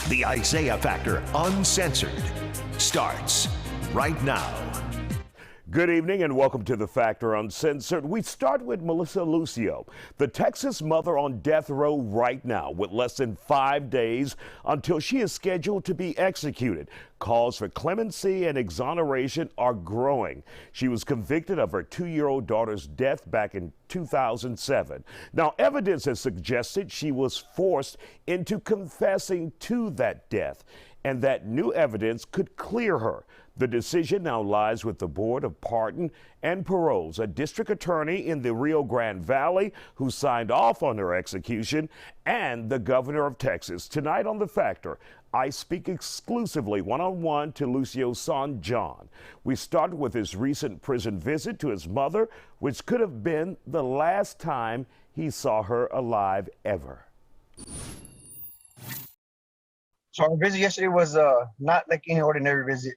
The Isaiah Factor Uncensored starts right now. Good evening and welcome to The Factor Uncensored. We start with Melissa Lucio, the Texas mother on death row right now with less than 5 days until she is scheduled to be executed. Calls for clemency and exoneration are growing. She was convicted of her 2-year-old daughter's death back in 2007. Now, evidence has suggested she was forced into confessing to that death, and that new evidence could clear her. The decision now lies with the Board of Pardon and Paroles, a district attorney in the Rio Grande Valley who signed off on her execution, and the governor of Texas. Tonight on The Factor, I speak exclusively one-on-one to Lucio's son, John. We start with his recent prison visit to his mother, which could have been the last time he saw her alive ever. So our visit yesterday was not like any ordinary visit.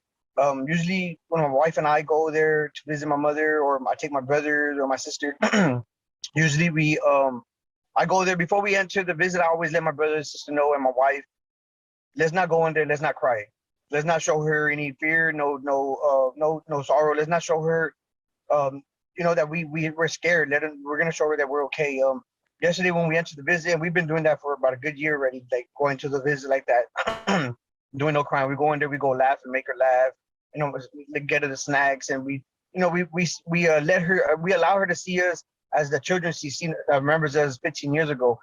Usually when my wife and I go there to visit my mother, or I take my brother or my sister, usually I go there before we enter the visit. I always let my brother and sister know, and my wife, let's not go in there, let's not cry. Let's not show her any fear, no sorrow. Let's not show her, that we're scared. We're gonna show her that we're okay. Yesterday when we entered the visit, and we've been doing that for about a good year already, like going to the visit like that, doing no crying. We go in there, we go laugh and make her laugh, get her the snacks, and we allow her to see us as the children she remembers us 15 years ago,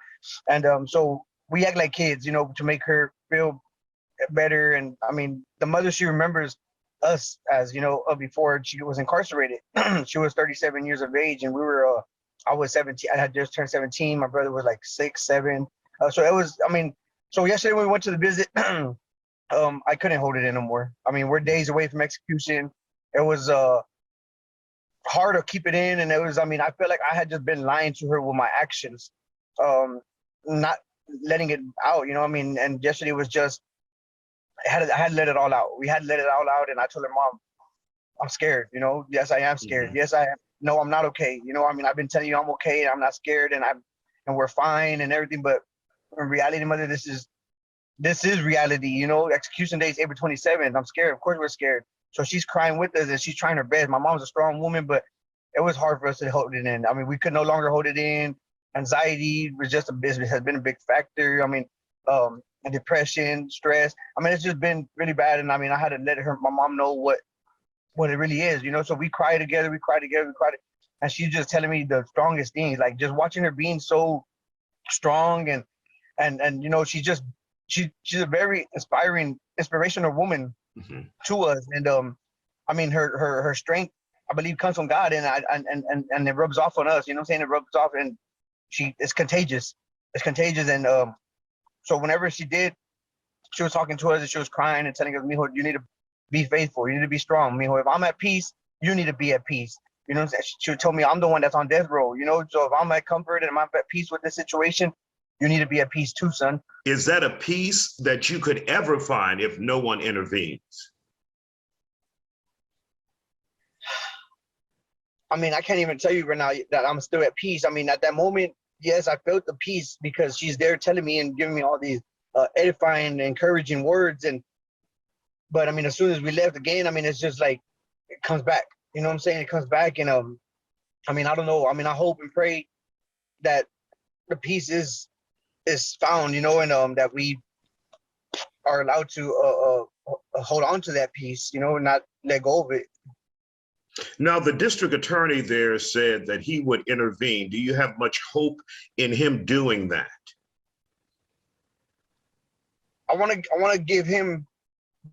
and so we act like kids, to make her feel better. And I mean, the mother, she remembers us as before she was incarcerated. She was 37 years of age, and we were I was 17. I had just turned 17. My brother was like 6, 7. So it was, so yesterday when we went to the visit, I couldn't hold it in no more. I mean, we're days away from execution. It was hard to keep it in. And it was, I felt like I had just been lying to her with my actions, not letting it out, and yesterday was just, I had to let it all out. We had to let it all out. And I told her, Mom, I'm scared, yes, I am scared. Mm-hmm. Yes, I am. No, I'm not okay. I've been telling you I'm okay. I'm not scared, and we're fine and everything. But in reality, mother, this is reality. Execution day is April 27th. I'm scared. Of course we're scared. So she's crying with us, and she's trying her best. My mom's a strong woman, but it was hard for us to hold it in. We could no longer hold it in. Anxiety was just has been a big factor. And depression, stress. It's just been really bad. And I had to let my mom know what it really is, so we cry together, and she's just telling me the strongest things, like just watching her being so strong, and she's a very inspirational woman, mm-hmm. to us, and her strength, I believe, comes from God, and it rubs off on us, it rubs off, and it's contagious, and so whenever she was talking to us, and she was crying and telling us, Mijo, you need to be faithful. You need to be strong. Mijo, if I'm at peace, you need to be at peace. She told me I'm the one that's on death row. So if I'm at comfort and I'm at peace with this situation, you need to be at peace too, son. Is that a peace that you could ever find if no one intervenes? I can't even tell you right now that I'm still at peace. At that moment, yes, I felt the peace because she's there telling me and giving me all these edifying, encouraging words, but as soon as we left again, it's just like it comes back. You know what I'm saying? It comes back, and I don't know. I hope and pray that the peace is found, and that we are allowed to hold on to that peace, and not let go of it. Now, the district attorney there said that he would intervene. Do you have much hope in him doing that? I want to give him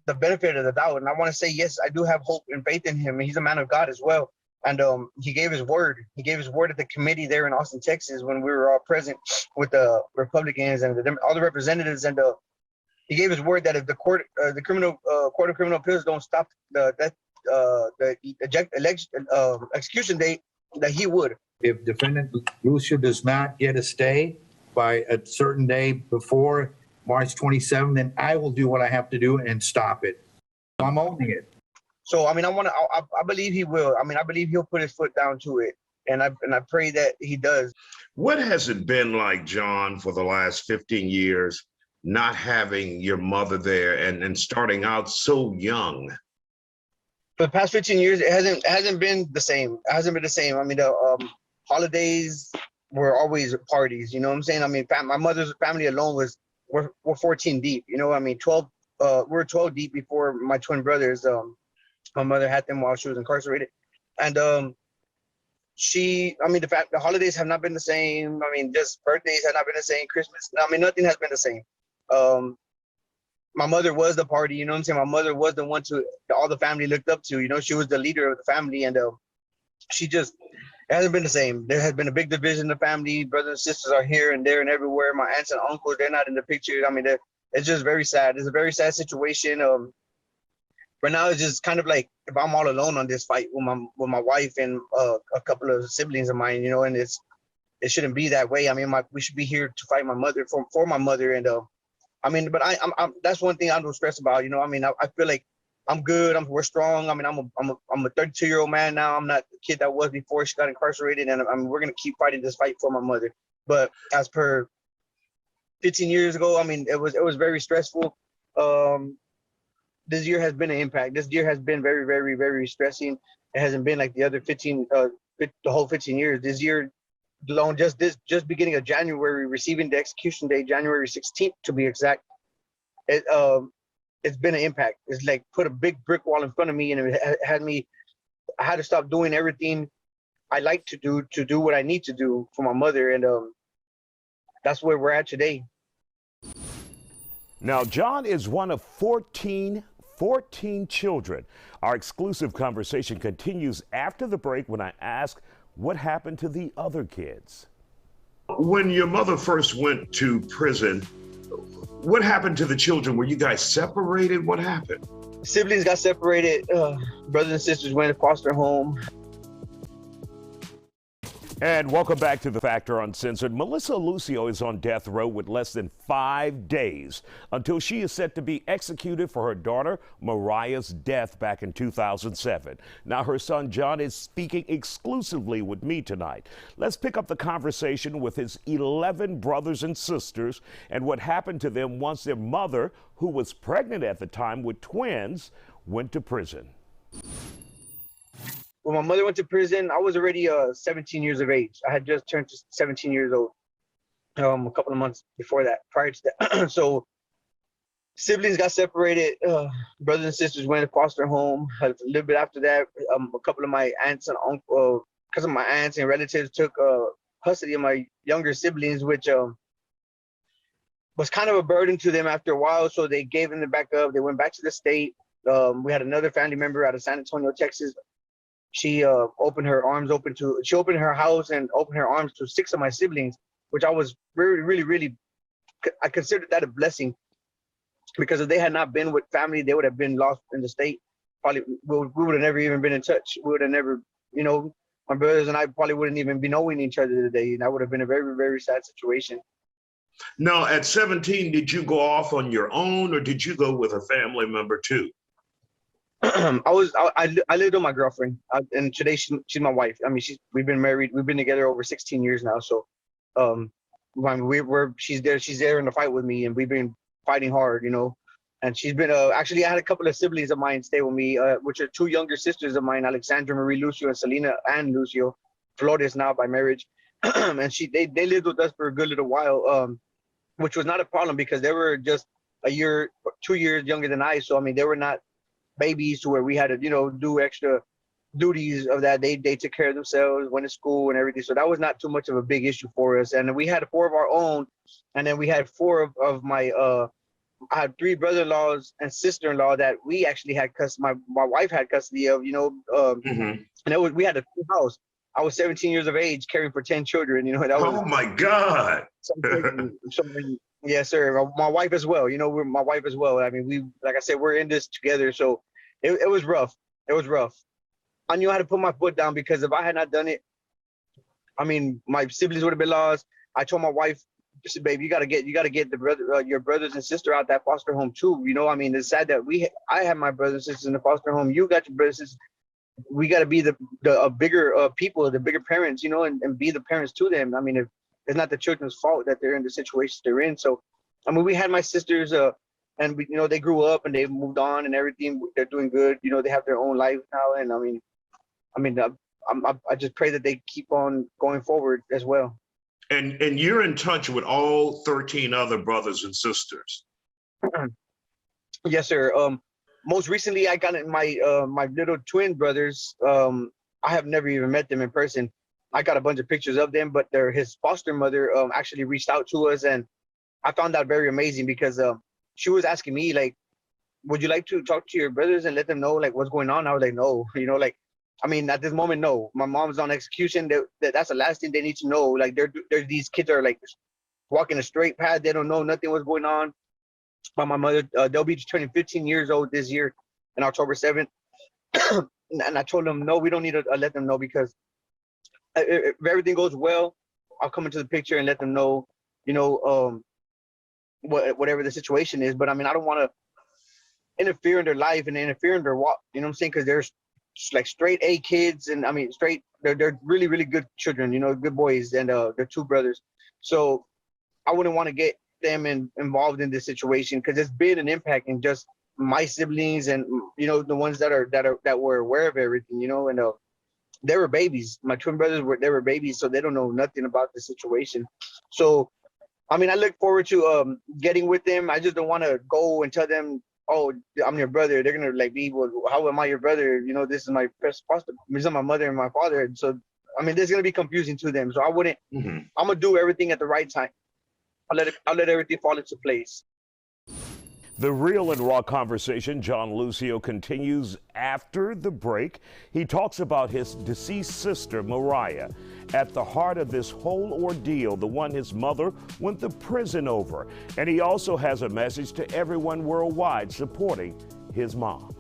the benefit of the doubt, and I want to say, yes, I do have hope and faith in him, and he's a man of God as well. And he gave his word. He gave his word at the committee there in Austin, Texas, when we were all present with the Republicans and all the representatives. And he gave his word that if the court of criminal appeals don't stop the execution date, that he would. If defendant Lucio does not get a stay by a certain day before March 27th, then I will do what I have to do and stop it. I'm owning it. So, I believe he will. I believe he'll put his foot down to it. And I pray that he does. What has it been like, John, for the last 15 years not having your mother there and starting out so young? For the past 15 years, it hasn't been the same. It hasn't been the same. I mean, the holidays were always parties. You know what I'm saying? I mean, my mother's family alone we're 14 deep. You know, I mean, 12. We're 12 deep before my twin brothers. My mother had them while she was incarcerated, and the holidays have not been the same. I mean, just birthdays have not been the same. Christmas, I mean, nothing has been the same. My mother was the party, you know what I'm saying? My mother was the one all the family looked up to, you know, she was the leader of the family, and it hasn't been the same. There has been a big division in the family. Brothers and sisters are here and there and everywhere. My aunts and uncles, they're not in the picture. I mean, it's just very sad. It's a very sad situation. Right now, it's just kind of like if I'm all alone on this fight with my wife and a couple of siblings of mine, you know, and it shouldn't be that way. I mean, we should be here to fight my mother for my mother, and I mean, but I'm that's one thing I don't stress about, you know. I mean, I feel like I'm good. We're strong. I mean, I'm a 32-year-old man now. I'm not the kid that was before she got incarcerated, and I mean, we're gonna keep fighting this fight for my mother. But as per 15 years ago, I mean, it was very stressful. This year has been an impact. This year has been very, very, very stressing. It hasn't been like the other the whole 15 years. This year alone, just beginning of January, receiving the execution date, January 16th to be exact, it's been an impact. It's like put a big brick wall in front of me, and it had me. I had to stop doing everything I like to do what I need to do for my mother, and that's where we're at today. Now, John is one of 14 children. Our exclusive conversation continues after the break when I ask what happened to the other kids. When your mother first went to prison, what happened to the children? Were you guys separated? What happened? Siblings got separated. Brothers and sisters went to foster home. And welcome back to The Factor Uncensored. Melissa Lucio is on death row with less than 5 days until she is set to be executed for her daughter Mariah's death back in 2007. Now her son John is speaking exclusively with me tonight. Let's pick up the conversation with his 11 brothers and sisters and what happened to them once their mother, who was pregnant at the time with twins, went to prison. When my mother went to prison, I was already 17 years of age. I had just turned to 17 years old a couple of months before that, prior to that. So siblings got separated. Brothers and sisters went to foster home. A little bit after that, a couple of my aunts and uncles, because of my aunts and relatives, took custody of my younger siblings, which was kind of a burden to them after a while. So they gave them back up. They went back to the state. We had another family member out of San Antonio, Texas. She opened her house and opened her arms to 6 of my siblings, which I was really, I considered that a blessing, because if they had not been with family, they would have been lost in the state. Probably we would have never even been in touch. We would have never, you know, my brothers and I probably wouldn't even be knowing each other today. And that would have been a very, very sad situation. Now, at 17, did you go off on your own, or did you go with a family member too? I lived with my girlfriend, and today she's my wife. I mean, we've been married, we've been together over 16 years now. So, she's there in the fight with me, and we've been fighting hard, you know. And she's been actually, I had a couple of siblings of mine stay with me, which are 2 younger sisters of mine, Alexandra Marie Lucio and Selena and Lucio. Flores now by marriage, and they lived with us for a good little while, which was not a problem because they were just a year, 2 years younger than I. So I mean, they were not babies to where we had to, you know, do extra duties of that. They took care of themselves, went to school and everything. So that was not too much of a big issue for us. And we had 4 of our own, and then we had 4 of my I had 3 brother-in-laws and sister-in-law that we actually had custody. My wife had custody of, you know, and we had a full house. I was 17 years of age, caring for 10 children. You know, that was. Oh my God! Yes, sir. My wife as well. You know, we're my wife as well. I mean, like I said, we're in this together. So it was rough. It was rough. I knew how to put my foot down, because if I had not done it, I mean, my siblings would have been lost. I told my wife, babe, you gotta get your brothers and sister out that foster home too. You know, I mean, it's sad that I have my brothers and sisters in the foster home. You got your brothers and sisters. We got to be the bigger people, the bigger parents, you know, and be the parents to them. I mean, if it's not the children's fault that they're in the situations they're in. So I mean, we had my sisters, and we, they grew up and they moved on and everything. They're doing good. They have their own life now, and I just pray that they keep on going forward as well. And you're in touch with all 13 other brothers and sisters. Yes, sir. Most recently, I got my my little twin brothers. I have never even met them in person. I got a bunch of pictures of them, but his foster mother actually reached out to us, and I found that very amazing because she was asking me, like, would you like to talk to your brothers and let them know like what's going on? I was like, no, like, I mean, at this moment, no. My mom's on execution. That's the last thing they need to know. Like, these kids are like walking a straight path. They don't know nothing what's going on. But my mother, they'll be turning 15 years old this year, on October 7th. And I told them, no, we don't need to let them know, because if everything goes well, I'll come into the picture and let them know, whatever the situation is. But I mean, I don't want to interfere in their life and interfere in their walk. You know what I'm saying? Because they're like straight A kids, and I mean, they're really, really good children. Good boys, and they're two brothers. So I wouldn't want to get them involved in this situation, because it's been an impact in just my siblings and the ones that were aware of everything, and they were babies. My twin brothers were babies, so they don't know nothing about the situation. So I mean, I look forward to getting with them. I just don't want to go and tell them, oh, I'm your brother. They're gonna like be, well, how am I your brother? This is my foster, this is my mother and my father. So I mean, this is gonna be confusing to them. So I wouldn't. I'm gonna do everything at the right time. I'll let everything fall into place. The real and raw conversation John Lucio continues after the break. He talks about his deceased sister, Mariah, at the heart of this whole ordeal, the one his mother went to prison over. And he also has a message to everyone worldwide supporting his mom.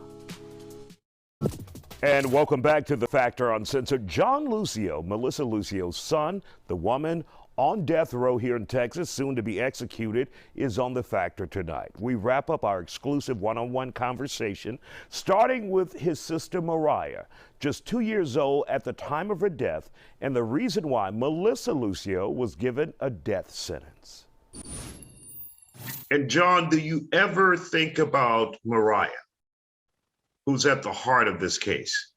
And welcome back to The Factor Uncensored. John Lucio, Melissa Lucio's son, the woman on death row here in Texas, soon to be executed, is on The Factor tonight. We wrap up our exclusive one-on-one conversation, starting with his sister Mariah, just 2 years old at the time of her death, and the reason why Melissa Lucio was given a death sentence. And John, do you ever think about Mariah, who's at the heart of this case?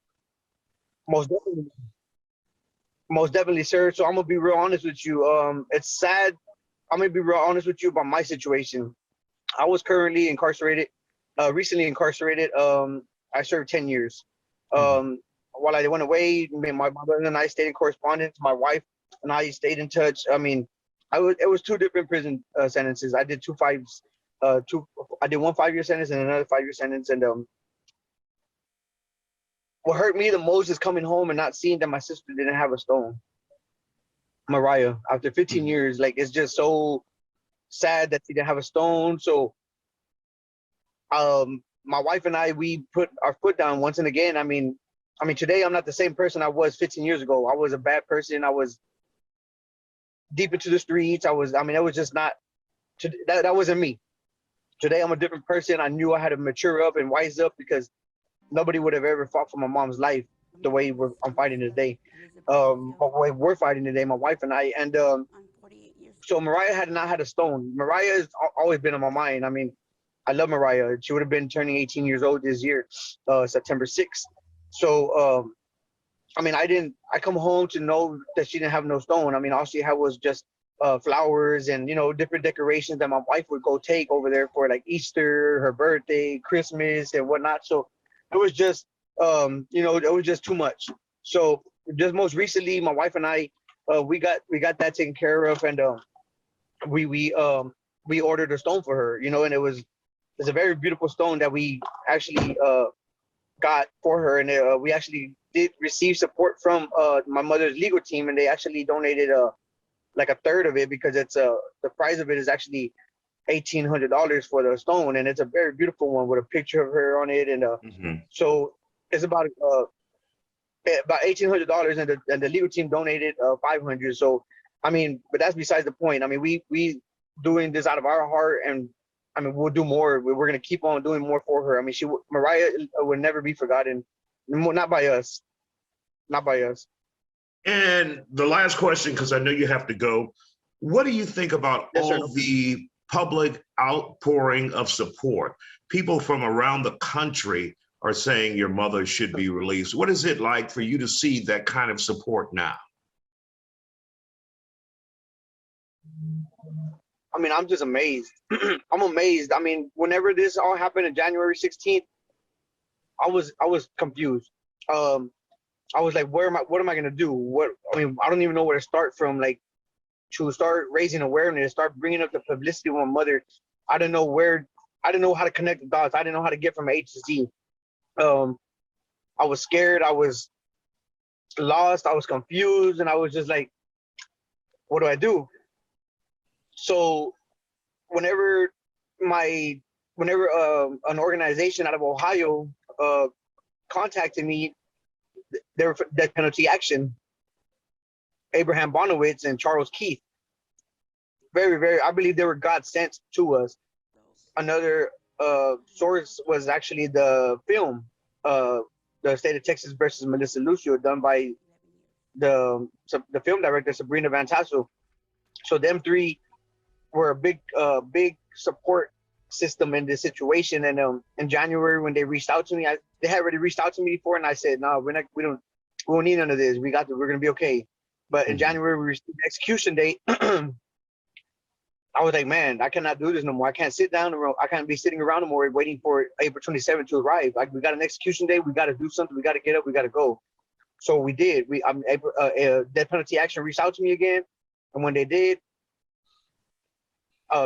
Most definitely, sir. So I'm gonna be real honest with you. It's sad. I'm gonna be real honest with you about my situation. I was currently incarcerated, recently incarcerated. I served 10 years. While I went away, my brother and I stayed in correspondence. My wife and I stayed in touch. I mean, it was 2 different prison sentences. I did 2 5s. I did 1 5-year sentence and another 5-year sentence. And what hurt me the most is coming home and not seeing that my sister didn't have a stone. Mariah, after 15 years, like, it's just so sad that she didn't have a stone. So my wife and I, we put our foot down once and again. I mean, today I'm not the same person I was 15 years ago. I was a bad person. I was deep into the streets. It was just not, that wasn't me. Today I'm a different person. I knew I had to mature up and wise up, because nobody would have ever fought for my mom's life the way I'm fighting today. The way we're fighting today, my wife and I. And so Mariah had not had a stone. Mariah has always been on my mind. I mean, I love Mariah. She would have been turning 18 years old this year, September 6th. So, I come home to know that she didn't have no stone. I mean, all she had was just flowers and, different decorations that my wife would go take over there for, like, Easter, her birthday, Christmas, and whatnot. So it was just, it was just too much. So just most recently, my wife and I, we got that taken care of, and we ordered a stone for her, and it's a very beautiful stone that we actually got for her, and we actually did receive support from my mother's legal team, and they actually donated like a third of it, because it's the price of it is actually $1,800 for the stone, and it's a very beautiful one with a picture of her on it, and so it's about $1,800, and the legal team donated $500. So I mean, but that's besides the point. I mean, we doing this out of our heart, and I mean, we'll do more. We're gonna keep on doing more for her. I mean, Mariah will never be forgotten, not by us, not by us. And the last question, because I know you have to go. What do you think about all the public outpouring of support. People from around the country are saying your mother should be released. What is it like for you to see that kind of support now? I mean, I'm just amazed. I'm amazed. I mean, whenever this all happened on January 16th, I was confused. I was like, what am I gonna do? I don't even know where to start from. Like, to start raising awareness, start bringing up the publicity of my mother. I didn't know how to connect the dots. I didn't know how to get from A to Z. I was scared. I was lost. I was confused, and I was just like, what do I do? So whenever an organization out of Ohio contacted me, they were death penalty action, Abraham Bonowitz and Charles Keith. Very, I believe they were God sent to us. Another source was actually the film, the State of Texas versus Melissa Lucio, done by the film director Sabrina Van Tassel. So them three were a big support system in this situation. And in January, when they reached out to me, they had already reached out to me before, and I said, no, we don't need none of this. We're gonna be okay. But in January, we received the execution date. I was like, man, I cannot do this no more. I can't sit down. I can't be sitting around no more waiting for April 27th to arrive. Like, we got an execution date. We got to do something. We got to get up. We got to go. So we did. Death penalty action reached out to me again, and when they did,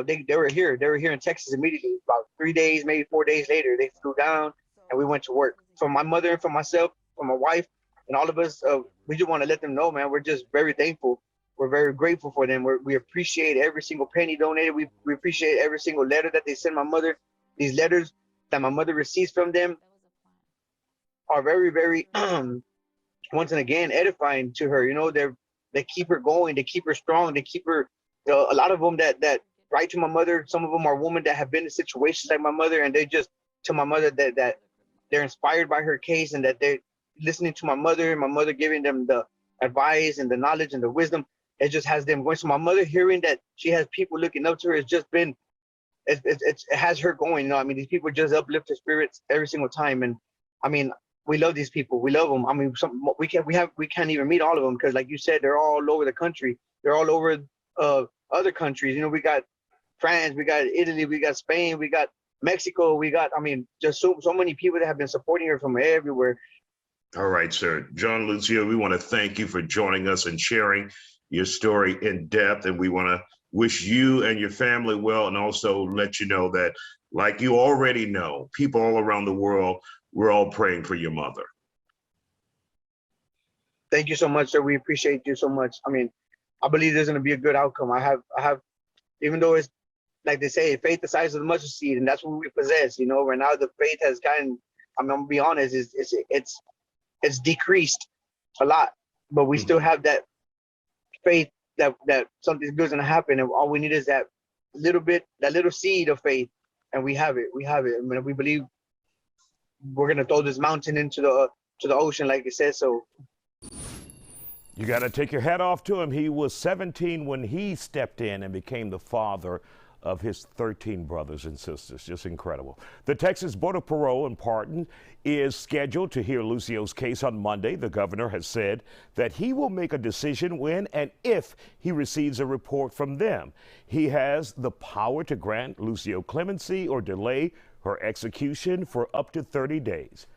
they were here. They were here in Texas immediately. About 3 days, maybe 4 days later, they flew down, and we went to work. For my mother and for myself, for my wife, and all of us, we just want to let them know, man, we're just very thankful. We're very grateful for them. We appreciate every single penny donated. We appreciate every single letter that they send my mother. These letters that my mother receives from them are very, very, once and again, edifying to her. You know, they keep her going. They keep her strong. They keep her, a lot of them that write to my mother, some of them are women that have been in situations like my mother, and they just tell my mother that they're inspired by her case, and that they're listening to my mother giving them the advice and the knowledge and the wisdom. It just has them going. So my mother hearing that she has people looking up to her, it has her going. You know, I mean, these people just uplift her spirits every single time. And I mean, we love these people. We love them. I mean, we can't even meet all of them because, like you said, they're all over the country. They're all over other countries. You know, we got France, we got Italy, we got Spain, we got Mexico, we got, I mean, just so many people that have been supporting her from everywhere. All right, sir. John Lucio, we want to thank you for joining us and sharing your story in depth. And we want to wish you and your family well, and also let you know that, like you already know, people all around the world, we're all praying for your mother. Thank you so much, sir. We appreciate you so much. I mean, I believe there's going to be a good outcome. I have, even though it's like they say, faith the size of the mustard seed, and that's what we possess. You know, right now the faith has gotten, I'm gonna be honest, it's decreased a lot, but we still have that faith that something good is gonna happen, and all we need is that little seed of faith, and we have it. I mean, we believe we're gonna throw this mountain into the ocean, like it says. So you got to take your hat off to him. He was 17 when he stepped in and became the father of his 13 brothers and sisters. Just incredible. The Texas Board of Parole and Pardon is scheduled to hear Lucio's case on Monday. The governor has said that he will make a decision when and if he receives a report from them. He has the power to grant Lucio clemency or delay her execution for up to 30 days.